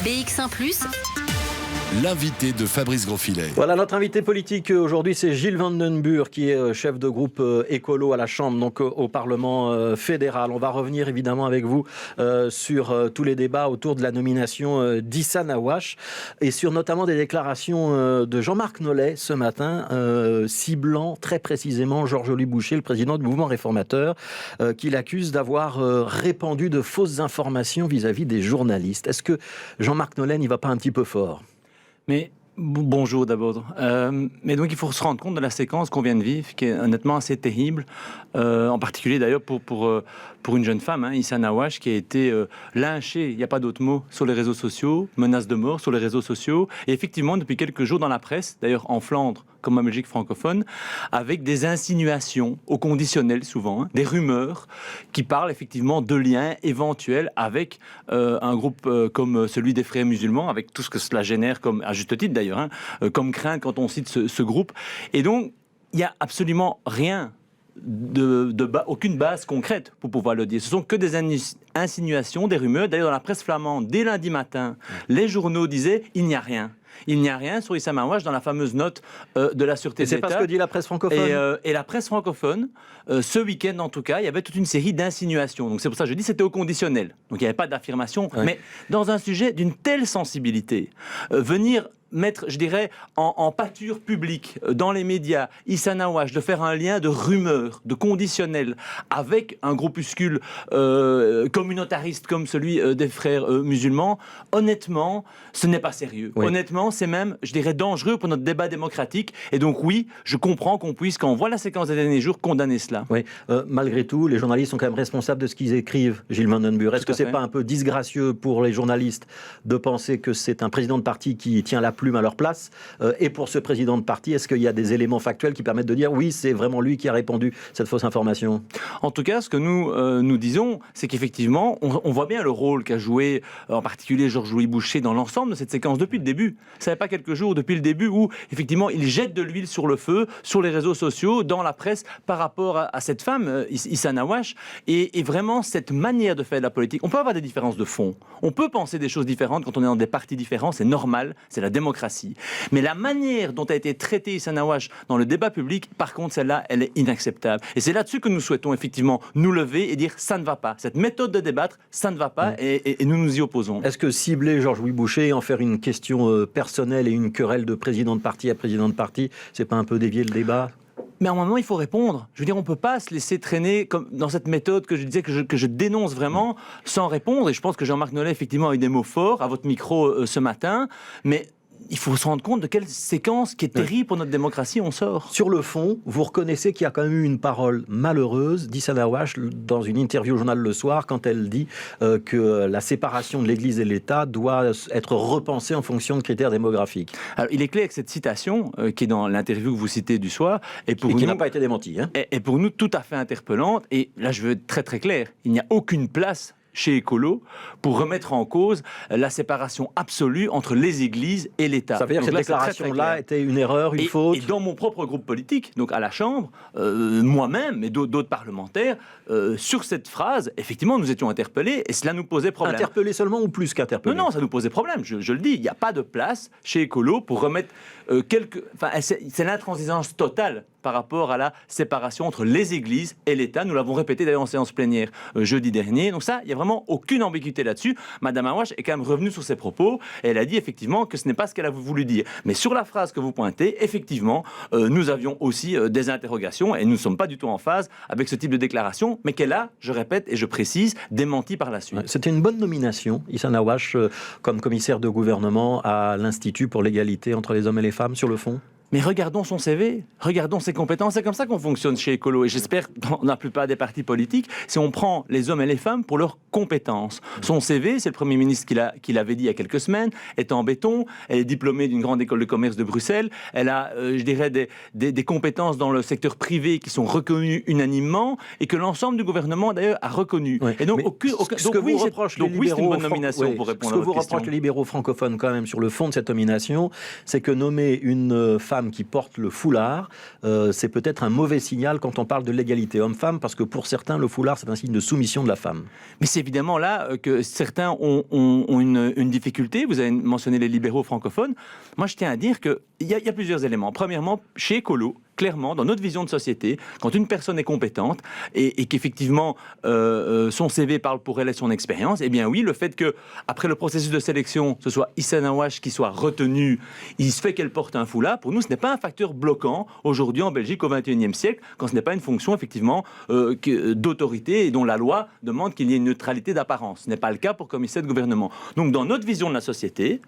BX1+. L'invité de Fabrice Grosfilet. Voilà, notre invité politique aujourd'hui, c'est Gilles Van Den Burg, qui est chef de groupe écolo à la Chambre, donc au Parlement fédéral. On va revenir évidemment avec vous sur tous les débats autour de la nomination d'Issa Haouach et sur notamment des déclarations de Jean-Marc Nollet ce matin, ciblant très précisément Georges-Louis Boucher, le président du mouvement réformateur, qu'il accuse d'avoir répandu de fausses informations vis-à-vis des journalistes. Est-ce que Jean-Marc Nollet n'y va pas un petit peu fort ? Mais bonjour d'abord. Mais donc il faut se rendre compte de la séquence qu'on vient de vivre, qui est honnêtement assez terrible, en particulier d'ailleurs pour une jeune femme, Issa Haouach, qui a été lynchée, il n'y a pas d'autre mot, sur les réseaux sociaux, menace de mort sur les réseaux sociaux, et effectivement depuis quelques jours dans la presse, d'ailleurs en Flandre comme en Belgique francophone, avec des insinuations au conditionnel souvent, des rumeurs qui parlent effectivement de liens éventuels avec un groupe comme celui des frères musulmans, avec tout ce que cela génère, comme, à juste titre d'ailleurs, comme crainte quand on cite ce groupe. Et donc, il n'y a absolument rien aucune base concrète pour pouvoir le dire. Ce sont que des insinuations, des rumeurs. D'ailleurs, dans la presse flamande, dès lundi matin, les journaux disaient « il n'y a rien ». Il n'y a rien sur Issa Haouach dans la fameuse note de la Sûreté de l'État. C'est pas ce que dit la presse francophone. Et la presse francophone, ce week-end en tout cas, il y avait toute une série d'insinuations. Donc c'est pour ça que je dis c'était au conditionnel. Donc il n'y avait pas d'affirmation. Ouais. Mais dans un sujet d'une telle sensibilité, venir mettre, je dirais, en pâture publique, dans les médias, Issa Haouach, de faire un lien de rumeur, de conditionnel, avec un groupuscule communautariste comme celui des frères musulmans, honnêtement, ce n'est pas sérieux. Oui. Honnêtement, c'est même, je dirais, dangereux pour notre débat démocratique. Et donc oui, je comprends qu'on puisse, quand on voit la séquence des derniers jours, condamner cela. Oui, malgré tout, les journalistes sont quand même responsables de ce qu'ils écrivent, Gilles Van Den Burg. Est-ce que c'est pas un peu disgracieux pour les journalistes de penser que c'est un président de parti qui tient la plume à leur place, et pour ce président de parti, est-ce qu'il y a des éléments factuels qui permettent de dire oui, c'est vraiment lui qui a répandu cette fausse information? En tout cas, ce que nous disons, c'est qu'effectivement, on voit bien le rôle qu'a joué en particulier Georges-Louis Boucher dans l'ensemble de cette séquence depuis le début. Ça n'est pas quelques jours depuis le début où effectivement il jette de l'huile sur le feu, sur les réseaux sociaux, dans la presse, par rapport à cette femme, Issa Haouach, et vraiment cette manière de faire de la politique. On peut avoir des différences de fond, on peut penser des choses différentes quand on est dans des partis différents, c'est normal, c'est la démocratie. Mais la manière dont a été traitée Issa Haouach dans le débat public, par contre, celle-là, elle est inacceptable. Et c'est là-dessus que nous souhaitons effectivement nous lever et dire ça ne va pas. Cette méthode de débattre, ça ne va pas, et nous nous y opposons. Est-ce que cibler Georges-Louis Boucher et en faire une question personnelle et une querelle de président de parti à président de parti, c'est pas un peu dévier le débat ? Mais à un moment, il faut répondre. Je veux dire, on ne peut pas se laisser traîner comme dans cette méthode que je disais, que je dénonce vraiment, sans répondre. Et je pense que Jean-Marc Nollet, effectivement, a eu des mots forts à votre micro ce matin. Mais il faut se rendre compte de quelle séquence qui est terrible pour notre démocratie on sort. Sur le fond, vous reconnaissez qu'il y a quand même eu une parole malheureuse d'Issa Haouach dans une interview au journal Le Soir quand elle dit que la séparation de l'Église et l'État doit être repensée en fonction de critères démographiques. Alors, il est clair que cette citation, qui est dans l'interview que vous citez du Soir, et qui n'a pas été démentie, est pour nous tout à fait interpellante. Et là, je veux être très très clair, il n'y a aucune place chez Écolo, pour remettre en cause la séparation absolue entre les églises et l'État. Ça veut dire que cette déclaration-là était une erreur, une faute. Et dans mon propre groupe politique, donc à la Chambre, moi-même et d'autres parlementaires, sur cette phrase, effectivement, nous étions interpellés et cela nous posait problème. Interpellés seulement ou plus qu'interpellés? Non, ça nous posait problème, je le dis. Il n'y a pas de place chez Écolo pour remettre c'est l'intransigeance totale par rapport à la séparation entre les églises et l'État. Nous l'avons répété d'ailleurs en séance plénière jeudi dernier. Donc ça, il n'y a vraiment aucune ambiguïté là-dessus. Madame Haouach est quand même revenue sur ses propos et elle a dit effectivement que ce n'est pas ce qu'elle a voulu dire. Mais sur la phrase que vous pointez, effectivement, nous avions aussi des interrogations et nous ne sommes pas du tout en phase avec ce type de déclaration, mais qu'elle a, je répète et je précise, démenti par la suite. C'était une bonne nomination, Issa Haouach, comme commissaire de gouvernement à l'Institut pour l'égalité entre les hommes et les femmes, sur le fond? Mais regardons son CV, regardons ses compétences. C'est comme ça qu'on fonctionne chez Écolo. Et j'espère, dans la plupart des partis politiques, si on prend les hommes et les femmes pour leurs compétences. Son CV, c'est le Premier ministre qui l'avait dit il y a quelques semaines, est en béton. Elle est diplômée d'une grande école de commerce de Bruxelles. Elle a, je dirais, des compétences dans le secteur privé qui sont reconnues unanimement et que l'ensemble du gouvernement, d'ailleurs, a reconnues. Oui. Et donc, oui, c'est une bonne nomination pour répondre à votre question. Ce que vous reproche les libéraux francophones, quand même, sur le fond de cette nomination, c'est que nommer une femme femmes qui portent le foulard, c'est peut-être un mauvais signal quand on parle de l'égalité homme-femme, parce que pour certains, le foulard, c'est un signe de soumission de la femme. Mais c'est évidemment là que certains ont une difficulté. Vous avez mentionné les libéraux francophones. Moi, je tiens à dire qu'il y a plusieurs éléments. Premièrement, chez Écolo, clairement, dans notre vision de société, quand une personne est compétente et qu'effectivement son CV parle pour elle et son expérience, eh bien oui, le fait qu'après le processus de sélection, ce soit Issa Naouache qui soit retenue, il se fait qu'elle porte un foulard, pour nous, ce n'est pas un facteur bloquant aujourd'hui en Belgique au XXIe siècle, quand ce n'est pas une fonction effectivement d'autorité et dont la loi demande qu'il y ait une neutralité d'apparence. Ce n'est pas le cas pour commissaire de gouvernement. Donc dans notre vision de la société,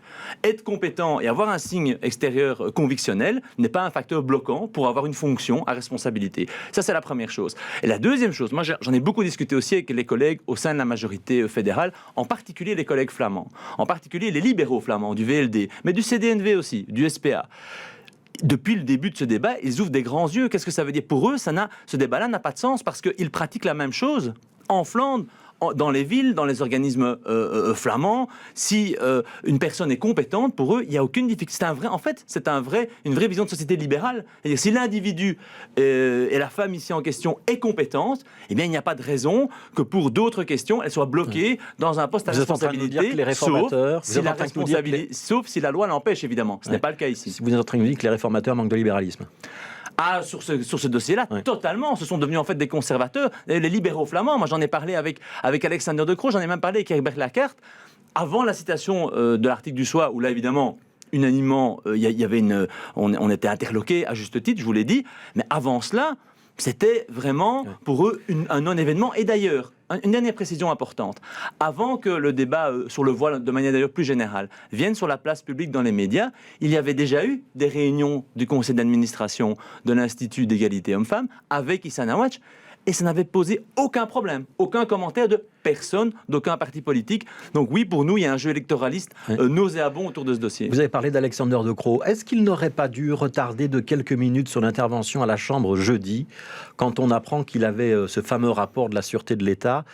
être compétent et avoir un signe extérieur convictionnel n'est pas un facteur bloquant pour avoir une fonction à responsabilité. Ça, c'est la première chose. Et la deuxième chose, moi j'en ai beaucoup discuté aussi avec les collègues au sein de la majorité fédérale, en particulier les collègues flamands, en particulier les libéraux flamands du VLD, mais du CDNV aussi, du SPA. Depuis le début de ce débat, ils ouvrent des grands yeux. Qu'est-ce que ça veut dire pour eux? Ce débat-là n'a pas de sens parce qu'ils pratiquent la même chose en Flandre, dans les villes, dans les organismes flamands. Si une personne est compétente, pour eux, il n'y a aucune difficulté. C'est une vraie vision de société libérale. C'est-à-dire, si l'individu et la femme ici en question est compétente, eh bien, il n'y a pas de raison que pour d'autres questions, elle soit bloquée dans un poste à responsabilité, sauf si la loi l'empêche, évidemment. Ce n'est pas le cas ici. Vous êtes en train de nous dire que les réformateurs manquent de libéralisme. Ah, sur ce dossier-là, oui. Totalement. Ce sont devenus en fait des conservateurs. Les libéraux flamands, moi j'en ai parlé avec Alexander De Croo, j'en ai même parlé avec Herbert Lacarte. Avant la citation de l'article du SOA, où là évidemment, unanimement, on était interloqués à juste titre, je vous l'ai dit. Mais avant cela, c'était vraiment pour eux un non-événement. Et d'ailleurs, une dernière précision importante. Avant que le débat sur le voile, de manière d'ailleurs plus générale, vienne sur la place publique dans les médias, il y avait déjà eu des réunions du conseil d'administration de l'Institut d'égalité hommes-femmes avec Issa Naouache. Et ça n'avait posé aucun problème, aucun commentaire de personne, d'aucun parti politique. Donc oui, pour nous, il y a un jeu électoraliste nauséabond autour de ce dossier. Vous avez parlé d'Alexander De Croo. Est-ce qu'il n'aurait pas dû retarder de quelques minutes son intervention à la Chambre jeudi, quand on apprend qu'il avait ce fameux rapport de la Sûreté de l'État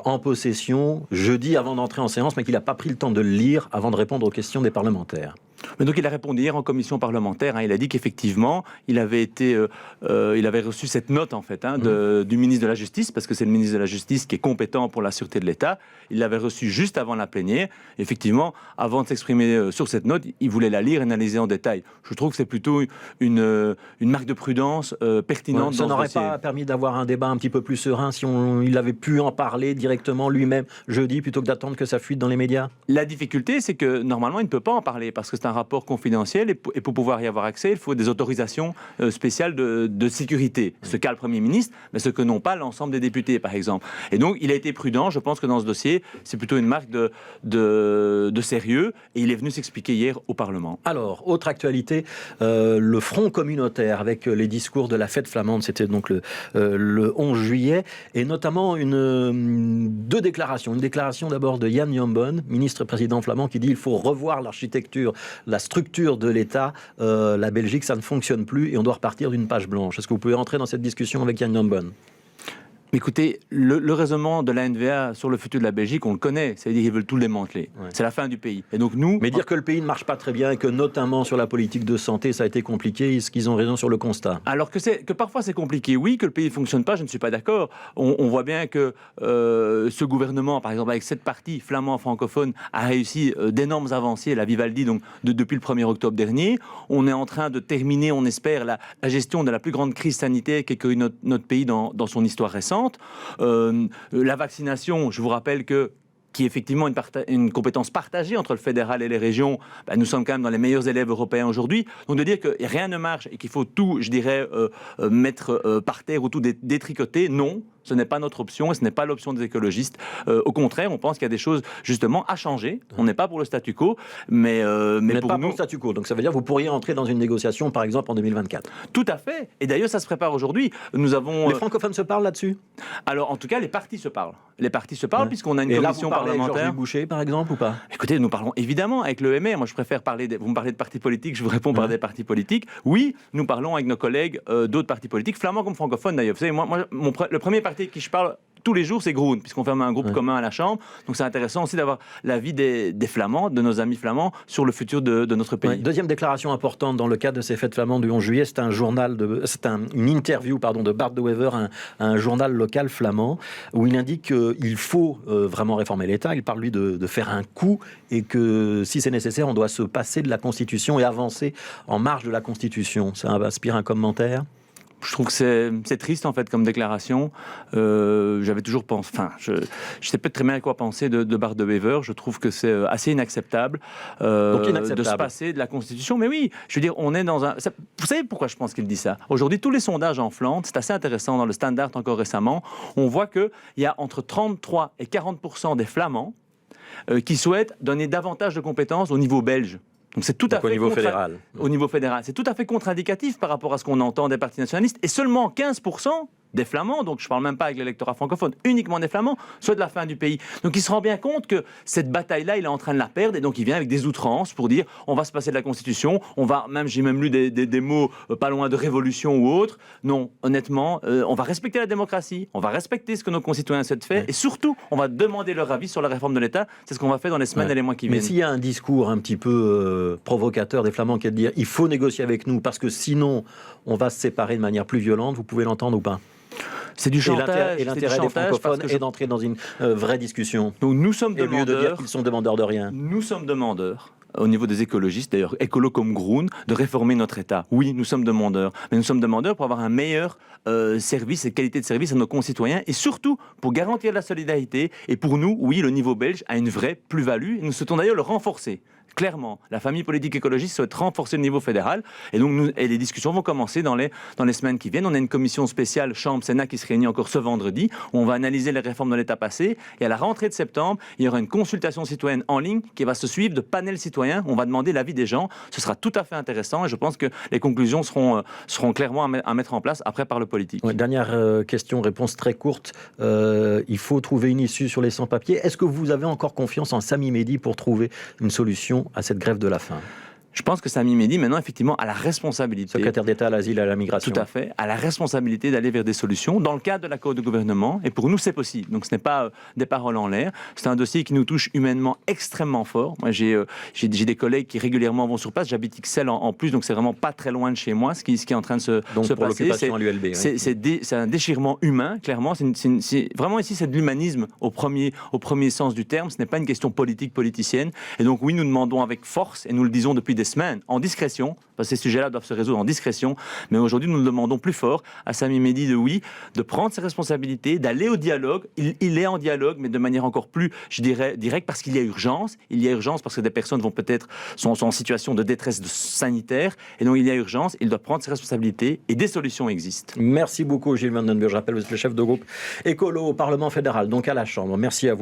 en possession jeudi avant d'entrer en séance, mais qu'il n'a pas pris le temps de le lire avant de répondre aux questions des parlementaires? Mais donc il a répondu hier en commission parlementaire. Il a dit qu'effectivement, il avait reçu cette note en fait du ministre de la Justice, parce que c'est le ministre de la Justice qui est compétent pour la sûreté de l'État. Il l'avait reçue juste avant la plénière. Effectivement, avant de s'exprimer sur cette note, il voulait la lire et analyser en détail. Je trouve que c'est plutôt une marque de prudence pertinente. Ça n'aurait pas permis d'avoir un débat un petit peu plus serein si il avait pu en parler directement lui-même jeudi plutôt que d'attendre que ça fuite dans les médias? La difficulté, c'est que normalement, il ne peut pas en parler parce que c'est un rapport confidentiel et pour pouvoir y avoir accès, il faut des autorisations spéciales de sécurité. Ce qu'a le Premier ministre, mais ce que n'ont pas l'ensemble des députés, par exemple. Et donc, il a été prudent. Je pense que dans ce dossier, c'est plutôt une marque de sérieux et il est venu s'expliquer hier au Parlement. Alors, autre actualité, le Front communautaire avec les discours de la fête flamande, c'était donc le 11 juillet, et notamment deux déclarations. Une déclaration d'abord de Jan Jombon, ministre-président flamand, qui dit qu'il faut revoir l'architecture, la structure de l'État. La Belgique, ça ne fonctionne plus et on doit repartir d'une page blanche. Est-ce que vous pouvez rentrer dans cette discussion avec Jan Jombon? Écoutez, le raisonnement de la NVA sur le futur de la Belgique, on le connaît, c'est-à-dire qu'ils veulent tout démanteler. Ouais. C'est la fin du pays. Et donc nous... Mais dire que le pays ne marche pas très bien et que notamment sur la politique de santé, ça a été compliqué, est-ce qu'ils ont raison sur le constat? Alors que parfois c'est compliqué, oui, que le pays ne fonctionne pas, je ne suis pas d'accord. On voit bien que ce gouvernement, par exemple avec cette partie flamand francophone, a réussi d'énormes avancées, la Vivaldi, donc depuis le 1er octobre dernier. On est en train de terminer, on espère, la gestion de la plus grande crise sanitaire qu'a connue notre pays dans son histoire récente. La vaccination, je vous rappelle qui est effectivement une compétence partagée entre le fédéral et les régions, nous sommes quand même dans les meilleurs élèves européens aujourd'hui. Donc de dire que rien ne marche et qu'il faut tout, je dirais, mettre par terre ou tout détricoter, non. Ce n'est pas notre option et ce n'est pas l'option des écologistes. Au contraire, on pense qu'il y a des choses justement à changer. On n'est pas pour le statu quo, mais pour pas nous... pour le statu quo. Donc ça veut dire que vous pourriez entrer dans une négociation, par exemple, en 2024. Tout à fait. Et d'ailleurs, ça se prépare aujourd'hui. Nous avons... Les francophones se parlent là-dessus? Alors, en tout cas, les partis se parlent. Les partis se parlent puisqu'on a une commission parlementaire. Avec Georges Boucher, par exemple, ou pas? Écoutez, nous parlons évidemment avec le MR. Moi, je préfère parler... Vous me parlez de partis politiques, je vous réponds par des partis politiques. Oui, nous parlons avec nos collègues d'autres partis politiques, flamands comme francophones d'ailleurs. Vous savez, le premier parti qui je parle tous les jours, c'est Groen, puisqu'on ferme un groupe commun à la Chambre. Donc c'est intéressant aussi d'avoir l'avis des Flamands, de nos amis flamands, sur le futur de notre pays. Deuxième déclaration importante dans le cadre de ces fêtes flamandes du 11 juillet, c'est une interview de Bart de Wever, un journal local flamand, où il indique qu'il faut vraiment réformer l'État. Il parle, lui, de faire un coup et que, si c'est nécessaire, on doit se passer de la Constitution et avancer en marge de la Constitution. Ça inspire un commentaire ? Je trouve que c'est triste, en fait, comme déclaration. J'avais toujours pensé... Enfin, je sais pas très bien à quoi penser de Bart de Wever. Je trouve que c'est assez inacceptable, de se passer de la Constitution. Mais oui, je veux dire, on est dans un... Vous savez pourquoi je pense qu'il dit ça ? Aujourd'hui, tous les sondages en Flandre, c'est assez intéressant, dans le Standard encore récemment, on voit qu'il y a entre 33 et 40% des Flamands qui souhaitent donner davantage de compétences au niveau belge. Donc c'est tout à fait au niveau fédéral. Au niveau fédéral. C'est tout à fait contre-indicatif par rapport à ce qu'on entend des partis nationalistes. Et seulement 15% des Flamands, donc je ne parle même pas avec l'électorat francophone, uniquement des Flamands, soit de la fin du pays. Donc il se rend bien compte que cette bataille-là, il est en train de la perdre, et donc il vient avec des outrances pour dire on va se passer de la Constitution, j'ai même lu des mots pas loin de révolution ou autre. Non, honnêtement, on va respecter la démocratie, on va respecter ce que nos concitoyens souhaitent faire, et surtout, on va demander leur avis sur la réforme de l'État. C'est ce qu'on va faire dans les semaines et les mois qui viennent. Mais s'il y a un discours un petit peu provocateur des Flamands qui est de dire il faut négocier avec nous parce que sinon on va se séparer de manière plus violente, vous pouvez l'entendre ou pas ? C'est du chantage. Et l'intérêt des francophones est d'entrer dans une vraie discussion. Donc nous sommes demandeurs. Au lieu de dire qu'ils sont demandeurs de rien. Nous sommes demandeurs, au niveau des écologistes, d'ailleurs, écolos comme Groen, de réformer notre État. Oui, nous sommes demandeurs. Mais nous sommes demandeurs pour avoir un meilleur service et qualité de service à nos concitoyens, et surtout pour garantir la solidarité. Et pour nous, oui, le niveau belge a une vraie plus-value. Nous souhaitons d'ailleurs le renforcer. Clairement, la famille politique écologiste souhaite renforcer le niveau fédéral, et donc les discussions vont commencer dans les semaines qui viennent. On a une commission spéciale Chambre-Sénat qui se réunit encore ce vendredi, où on va analyser les réformes de l'État passé, et à la rentrée de septembre, il y aura une consultation citoyenne en ligne qui va se suivre de panels citoyens. On va demander l'avis des gens. Ce sera tout à fait intéressant, et je pense que les conclusions seront clairement à mettre en place après par le politique. Ouais, dernière question, réponse très courte. Il faut trouver une issue sur les sans-papiers. Est-ce que vous avez encore confiance en Sami Mehdi pour trouver une solution à cette grève de la faim ? Je pense que Sami Mehdi, maintenant, effectivement, a la responsabilité... Secrétaire d'État à l'asile et à la migration. Tout à fait. A la responsabilité d'aller vers des solutions dans le cadre de l'accord de gouvernement. Et pour nous, c'est possible. Donc, ce n'est pas des paroles en l'air. C'est un dossier qui nous touche humainement extrêmement fort. Moi, j'ai des collègues qui régulièrement vont sur place. J'habite Ixelles en plus, donc c'est vraiment pas très loin de chez moi, ce qui est en train de se passer. L'occupation à l'ULB. Oui. C'est un déchirement humain, clairement. Vraiment, ici, c'est de l'humanisme au premier sens du terme. Ce n'est pas une question politique, politicienne. Et donc, oui, nous demandons avec force, et nous le disons depuis des semaines, en discrétion, parce que ces sujets-là doivent se résoudre en discrétion, mais aujourd'hui nous le demandons plus fort à Sami Mehdi de prendre ses responsabilités, d'aller au dialogue. Il est en dialogue, mais de manière encore plus, je dirais, directe, parce qu'il y a urgence. Il y a urgence parce que des personnes sont en situation de détresse sanitaire, et donc il y a urgence. Il doit prendre ses responsabilités, et des solutions existent. Merci beaucoup Gilles Van Den Burg. Je rappelle, vous êtes le chef de groupe écolo au Parlement fédéral, donc à la Chambre. Merci à vous.